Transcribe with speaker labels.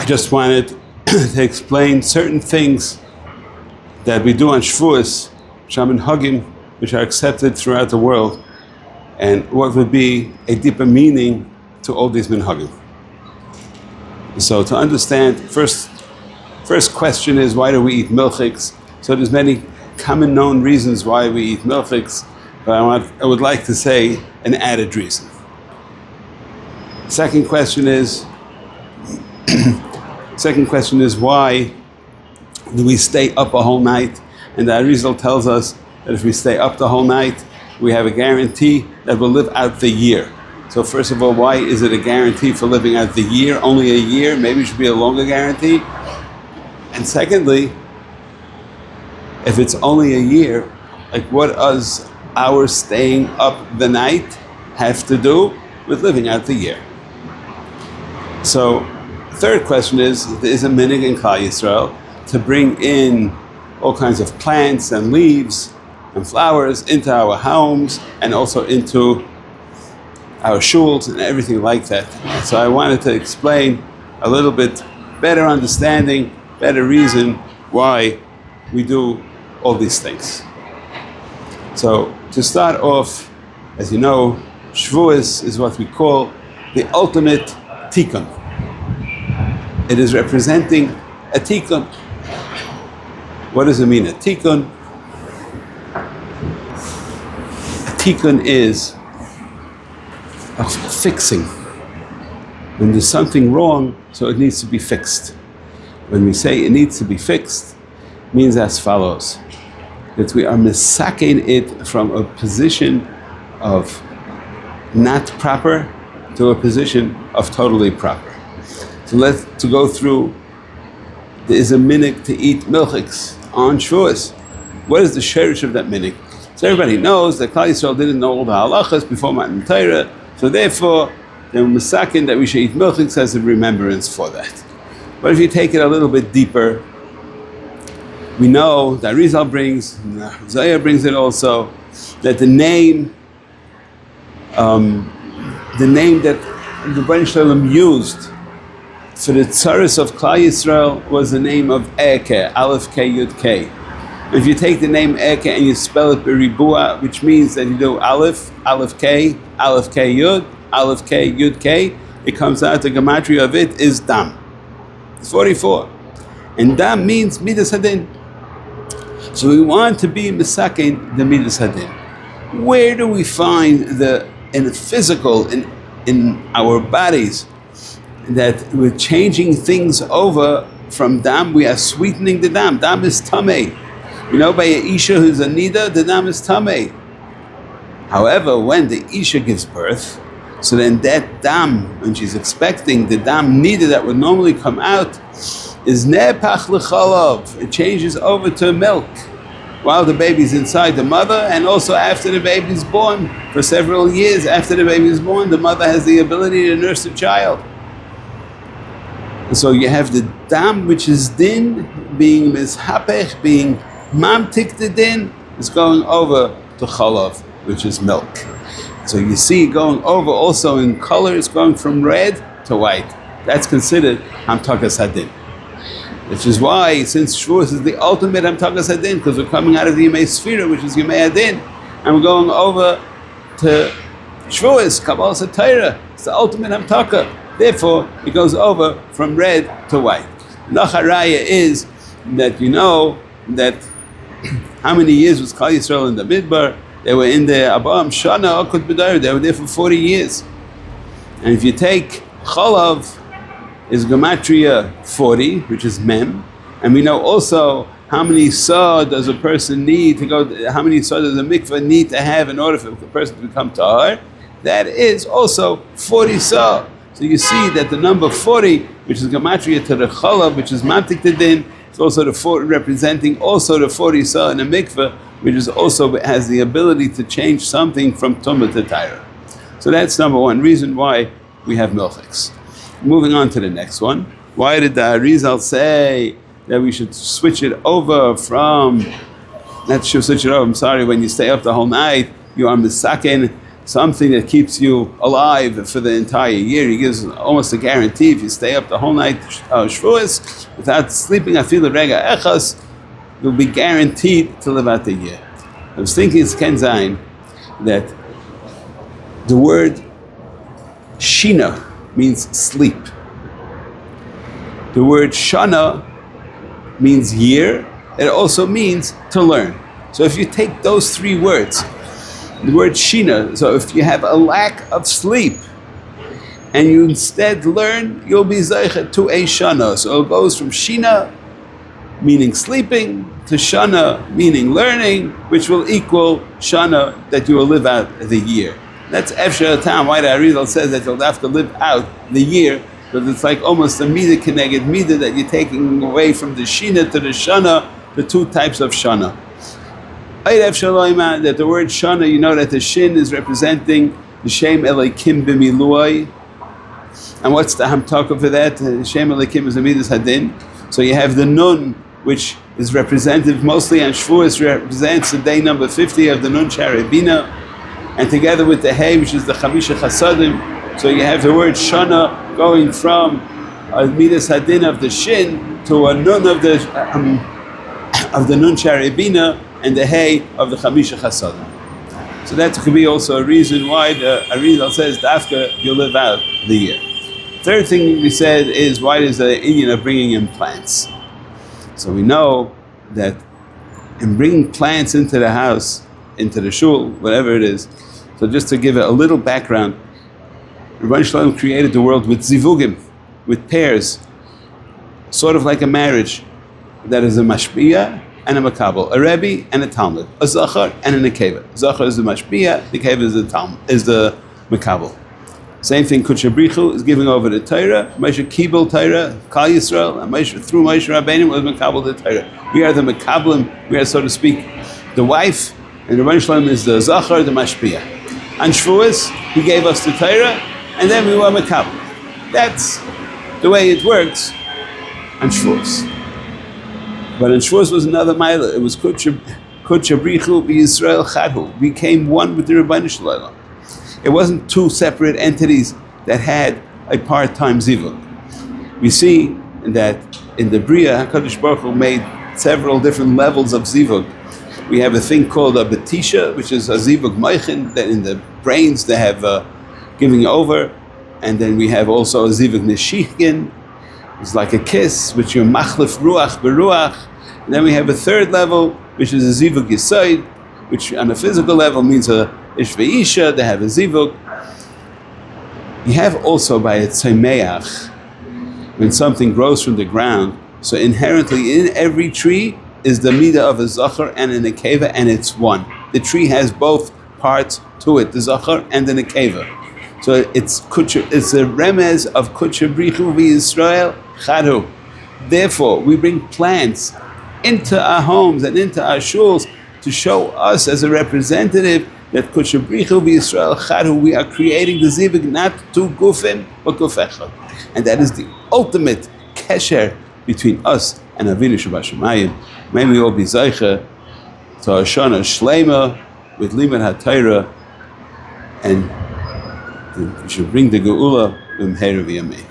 Speaker 1: I just wanted to explain certain things that we do on Shavuos, Shaman Hagim, which are accepted throughout the world, and what would be a deeper meaning to all these minhagim. So to understand, first question is, why do we eat milchiks? So there's many common known reasons why we eat milchiks, but I would like to say an added reason. Second question is why do we stay up a whole night? And the Arizal tells us that if we stay up the whole night, we have a guarantee that we'll live out the year. So first of all, why is it a guarantee for living out the year? Only a year? Maybe it should be a longer guarantee. And secondly, if it's only a year, like what does our staying up the night have to do with living out the year? So third question is, there is a minhag in Klal Yisrael to bring in all kinds of plants and leaves and flowers into our homes and also into our shuls and everything like that. So I wanted to explain a little bit better understanding, better reason why we do all these things. So to start off, as you know, Shavuos is what we call the ultimate tikkun. It is representing a tikkun. What does it mean, a tikkun? A tikkun is a fixing. When there's something wrong, so it needs to be fixed. When we say it needs to be fixed, it means as follows: that we are misaking it from a position of not proper to a position of totally proper. So let's go through. There is a minhag to eat milchiks on Shavuos. What is the sherish of that minhag? So everybody knows that Klal Yisrael didn't know all the halachas before Matan Torah, so therefore they're misakin that we should eat milchiks as a remembrance for that. But if you take it a little bit deeper, we know that Rizal brings, Zayah brings it also, that the name that the Rebbeinu Shalom used for the tzaras of Klal Yisrael was the name of Eke, Aleph K Yud K. If you take the name Eke and you spell it beribua, which means that you do Aleph K Yud, Aleph K Yud K, it comes out, the gematria of it is Dam. It's 44. And Dam means Midas Hadin. So we want to be misakin the Midas Hadin. Where do we find in the physical, in our bodies, that we're changing things over from Dam? We are sweetening the Dam. Dam is Tameh. You know, by a Isha who's a Nida, the Dam is Tameh. However, when the Isha gives birth, so then that Dam, when she's expecting, the Dam Nida that would normally come out, is Nepach L'chalav. It changes over to milk while the baby's inside the mother, and also after the baby's born. For several years after the baby is born, the mother has the ability to nurse the child. And so you have the Dam, which is Din, being Mizhapech, being Mamtik the Din, is going over to Chalav, which is milk. So you see going over also in color, it's going from red to white. That's considered Hamtakas Hadin. Which is why, since Shavuos is the ultimate Hamtakas Hadin, because we're coming out of the Yemei Sfira, which is Yemei Hadin, and we're going over to Shavuos, Kabbalah Satira, it's the ultimate Hamtaka. Therefore, it goes over from red to white. Nacharaya is that you know that how many years was Klal Yisrael in the Midbar? They were in there, Abam Shana Akut B'dayr, they were there for 40 years. And if you take Chalav, is Gematria 40, which is Mem, and we know also how many saw does a person need to go, how many saw does a mikveh need to have in order for the person to become tahar. That is also 40 saw. So you see that the number 40, which is Gematria to the Chalav, which is Matik Tedin, is also the 40, representing also the 40 saw in a mikveh, which is also has the ability to change something from Tumah to Taira. So that's number one reason why we have milchiks. Moving on to the next one. Why did the Arizal say that we should switch it over from, not should switch it over, I'm sorry, when you stay up the whole night, you are misaken something that keeps you alive for the entire year. He gives almost a guarantee if you stay up the whole night Shavuos without sleeping afilu rega echas, you'll be guaranteed to live out the year. I was thinking it's Ken Zayin that the word shina means sleep. The word shana means year. It also means to learn. So if you take those three words, the word shina, so if you have a lack of sleep and you instead learn, you'll be zeicha to a shana. So it goes from shina, meaning sleeping, to shana, meaning learning, which will equal shana, that you will live out the year. That's Efshar Tam, why the Arizal says that you'll have to live out the year, because it's like almost a midah keneged midah that you're taking away from the shina to the shana, the two types of shana. That the word shana, you know that the shin is representing the Shem Elokim b'miluai. And what's the hamtaka for that? Shem Elokim is the midas hadin. So you have the nun, which is representative mostly on Shavuos, represents the day number 50 of the nun charibina, and together with the hey, which is the chamisha chasadim. So you have the word shana going from a midas hadin of the shin to a nun of the nun charibina, and the hay of the Chamisha Chasadim. So that could be also a reason why the Arizal says Dafka, you live out the year. Third thing we said is, why is the Indian of bringing in plants? So we know that in bringing plants into the house, into the shul, whatever it is, so just to give it a little background, Rebbeinu Shalom created the world with zivugim, with pairs, sort of like a marriage, that is a mashpiyah and a makabel, a rebbe and a talmud, a zachar and a nekeva. Zachar is the mashpiyah, nekeva is the talmud, is the makabel. Same thing, Kudsha Brichu is giving over the Torah, Moshe Kibel Torah, Kal Yisrael, and Moshe, through Moshe Rabbeinu was makabel the Torah. We are the makabelim, we are, so to speak, the wife, and the Rebbeinu Shalom is the zachar, the mashpiyah. On Shavuos, he gave us the Torah, and then we were makabel. That's the way it works on Shavuos. But in Shavuos was another mila. It was Kudsha Brichu b'Yisrael Chadhu, became one with the Rebbeinu Shalom. It wasn't two separate entities that had a part-time zivug. We see that in the Bria, HaKadosh Baruch Hu made several different levels of zivug. We have a thing called a betisha, which is a zivug meichin, that in the brains they have giving over, and then we have also a zivug neshichkin. It's like a kiss, which you're machlif ruach beruach. And then we have a third level, which is a zivug yisoid, which on a physical level means a ish ve'isha, they have a zivug. You have also by a tzaimeach, when something grows from the ground, so inherently in every tree is the midah of a zachar and a nekeva, and it's one. The tree has both parts to it, the zachar and the nekeva. So it's a remez of Kudsha Brichu v'Yisrael Chadhu. Therefore, we bring plants into our homes and into our shuls to show us as a representative that Kudsha Brichu v'Yisrael Chadhu, we are creating the zivug not two gufim but guf echad. And that is the ultimate kesher between us and Avinu Shabashamayim. May we all be zeicha to Hoshana Shleima with Limud HaTorah, and we should bring the Geula B'mheira v'yamein.